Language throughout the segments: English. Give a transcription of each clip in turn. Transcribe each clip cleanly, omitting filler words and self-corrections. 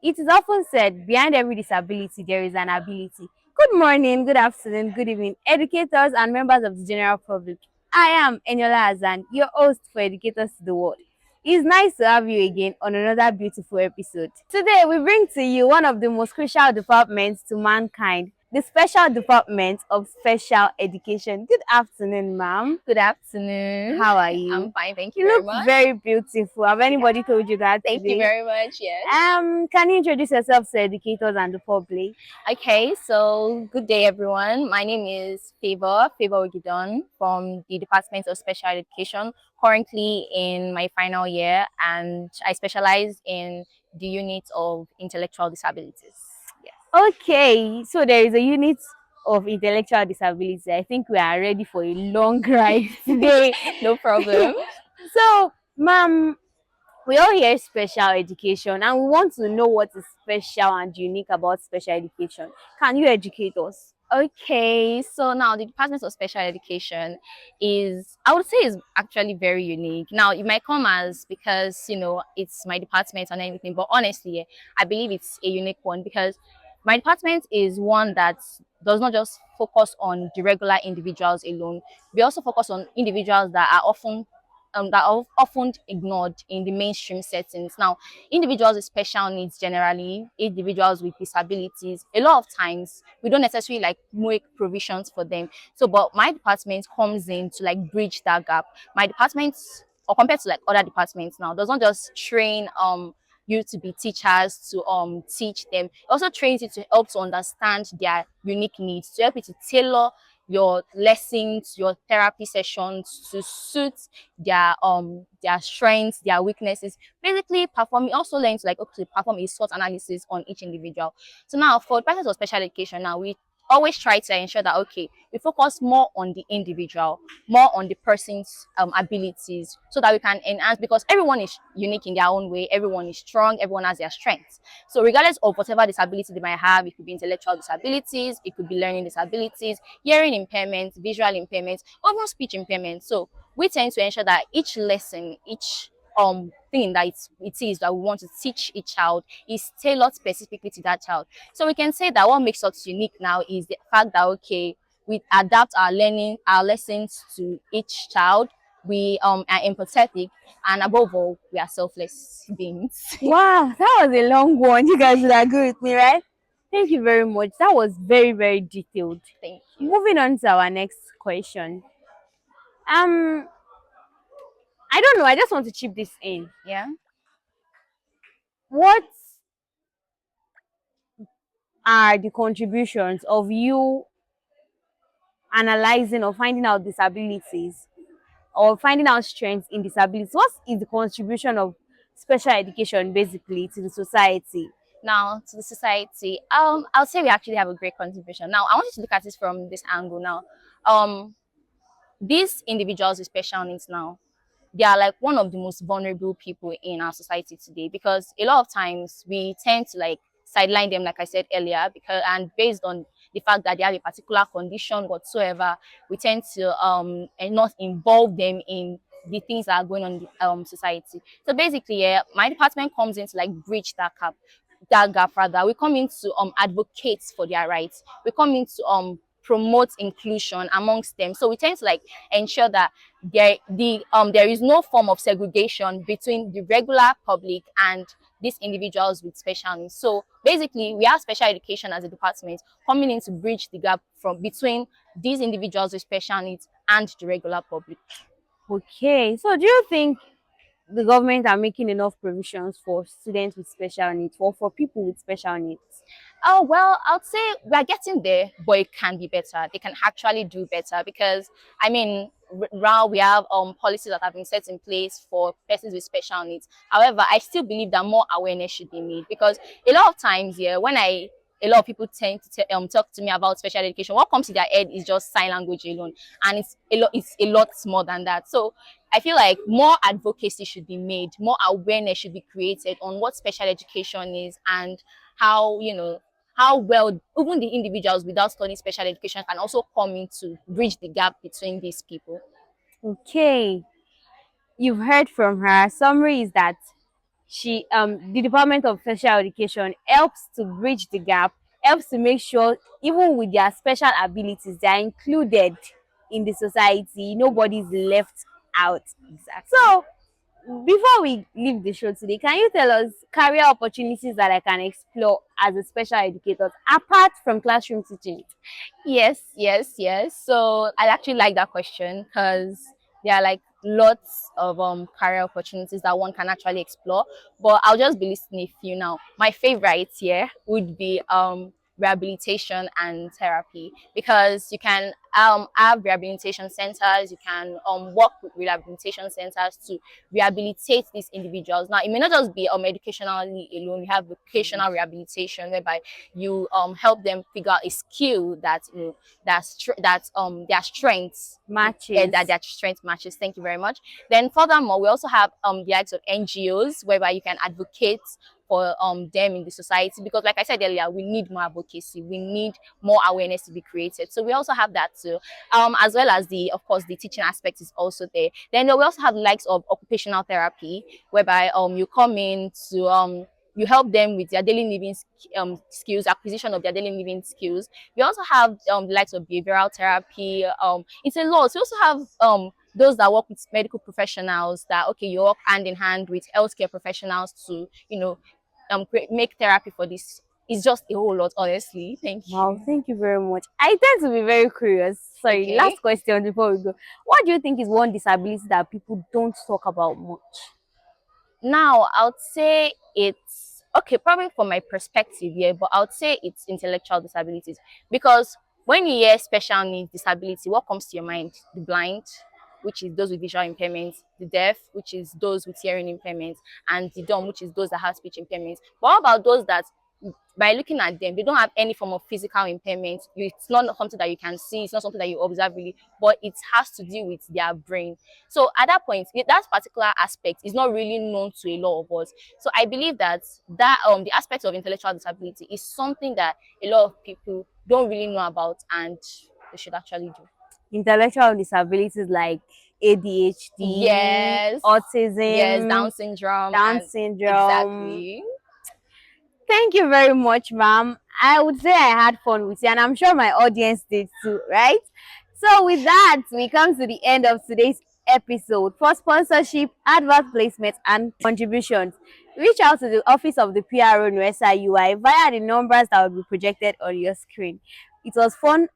It is often said, behind every disability, there is an ability. Good morning, good afternoon, good evening, educators and members of the general public. I am Eniola Azan, your host for Educators to the World. It's nice to have you again on another beautiful episode. Today, we bring to you one of the most crucial departments to mankind, the Special Department of Special Education. Good afternoon, ma'am. Good afternoon. How are I'm you? fine, thank you You very look much. very beautiful. Have Yeah, anybody told you that thank you today? very much. Yes. Can you introduce yourself to educators and the public? Okay, so good day, everyone. My name is Favor Ogidon from the Department of Special Education, currently in my final year, and I specialize in the unit of intellectual disabilities. Yes. Okay, so there is a unit of intellectual disability. I think we are ready for a long ride today. No problem. So, ma'am, we all hear special education and we want to know what is special and unique about special education. Can you educate us? Okay, so now the Department of Special Education I would say, is actually very unique. Now, it might come as because, it's my department and everything, but honestly, I believe it's a unique one because my department is one that does not just focus on the regular individuals alone. We also focus on individuals that are often ignored in the mainstream settings. Now, individuals with special needs generally, individuals with disabilities, a lot of times we don't necessarily like make provisions for them. So, but my department comes in to like bridge that gap. My department, or compared to like other departments now, does not just train you to be teachers to teach them. It also trains you to help to understand their unique needs, to help you to tailor your lessons, your therapy sessions to suit their strengths, their weaknesses. Basically, performing also learn to like okay perform a SWOT analysis on each individual. So now for the practice of special education, now we always try to ensure that okay we focus more on the individual, more on the person's abilities, so that we can enhance, because everyone is unique in their own way, everyone is strong, everyone has their strengths. So regardless of whatever disability they might have, it could be intellectual disabilities, it could be learning disabilities, hearing impairments, visual impairments, or even speech impairments. So we tend to ensure that each lesson, each thing that it is that we want to teach each child is tailored specifically to that child. So we can say that what makes us unique now is the fact that okay, we adapt our learning, our lessons to each child. We are empathetic, and above all, we are selfless beings. Wow, that was a long one. You guys would agree with me, right? Thank you very much. That was very, very detailed. Thank you. Moving on to our next question. Um, I don't know. I just want to chip this in. Yeah. What are the contributions of you analyzing or finding out disabilities or finding out strengths in disabilities? What is the contribution of special education basically to the society? Now to the society, I'll say we actually have a great contribution. Now I want you to look at it from this angle. Now, um, these individuals with special needs now, they are like one of the most vulnerable people in our society today, because a lot of times we tend to like sideline them, like I said earlier, because and based on the fact that they have a particular condition whatsoever, we tend to and not involve them in the things that are going on in the society. So basically, yeah, my department comes in to like bridge that gap rather. We come in to advocate for their rights. We come in to promote inclusion amongst them. So we tend to like ensure that there is no form of segregation between the regular public and these individuals with special needs. So basically, we have special education as a department coming in to bridge the gap from between these individuals with special needs and the regular public. Okay, so do you think the government are making enough provisions for students with special needs or for people with special needs? Oh, well, I'd say we're getting there, but it can be better. They can actually do better because, I mean, now we have policies that have been set in place for persons with special needs. However, I still believe that more awareness should be made, because a lot of times, yeah, a lot of people tend to talk to me about special education, what comes to their head is just sign language alone, and it's a lot more than that. So I feel like more advocacy should be made, more awareness should be created on what special education is, and how how well even the individuals without studying special education can also come in to bridge the gap between these people. Okay, you've heard from her. Summary is that the Department of Special Education helps to bridge the gap, helps to make sure even with their special abilities they are included in the society. Nobody's left out. Exactly. So before we leave the show today, can you tell us career opportunities that I can explore as a special educator apart from classroom teaching? Yes, yes, yes. So I actually like that question because there are like lots of career opportunities that one can actually explore. But I'll just be listing a few now. My favorite here would be rehabilitation and therapy, because you can have rehabilitation centers. You can work with rehabilitation centers to rehabilitate these individuals. Now it may not just be educationally alone. We have vocational rehabilitation whereby you help them figure out a skill that their strengths, Matches. that their strength matches. Thank you very much. Then furthermore, we also have the likes of NGOs whereby you can advocate for them in the society, because like I said earlier, we need more advocacy, we need more awareness to be created. So we also have that too, as well as the of course the teaching aspect is also there. Then we also have the likes of occupational therapy whereby you come in to you help them with their daily living skills, acquisition of their daily living skills. We also have the likes of behavioral therapy. It's a lot. We also have those that work with medical professionals, that okay, you work hand in hand with healthcare professionals to make therapy for this. It's just a whole lot, honestly. Thank Wow, you. thank you very much. I tend to be very curious. Sorry, Okay. last question before we go. What do you think is one disability that people don't talk about much? Now, I would say it's okay, probably from my perspective, yeah, but I would say it's intellectual disabilities, because when you hear special needs disability, what comes to your mind? The blind, which is those with visual impairments, the deaf, which is those with hearing impairments, and the dumb, which is those that have speech impairments. But what about those that by looking at them, they don't have any form of physical impairment? It's not something that you can see, it's not something that you observe really, but it has to do with their brain. So at that point, that particular aspect is not really known to a lot of us. So I believe that the aspect of intellectual disability is something that a lot of people don't really know about, and they should actually do. Intellectual disabilities like ADHD, Yes, yes, autism, Down syndrome, Down and syndrome. exactly. Thank you very much, ma'am. I would say I had fun with you, and I'm sure my audience did too, right? So, with that, we come to the end of today's episode. For sponsorship, advert placement, and contributions, reach out to the Office of the PRO NUESA-UI via the numbers that will be projected on your screen. It was fun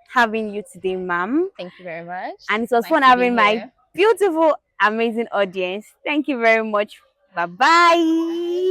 having you today, ma'am, Thank you very much. and it was Nice fun to be having my here. beautiful, amazing audience. Thank you very much. Bye bye.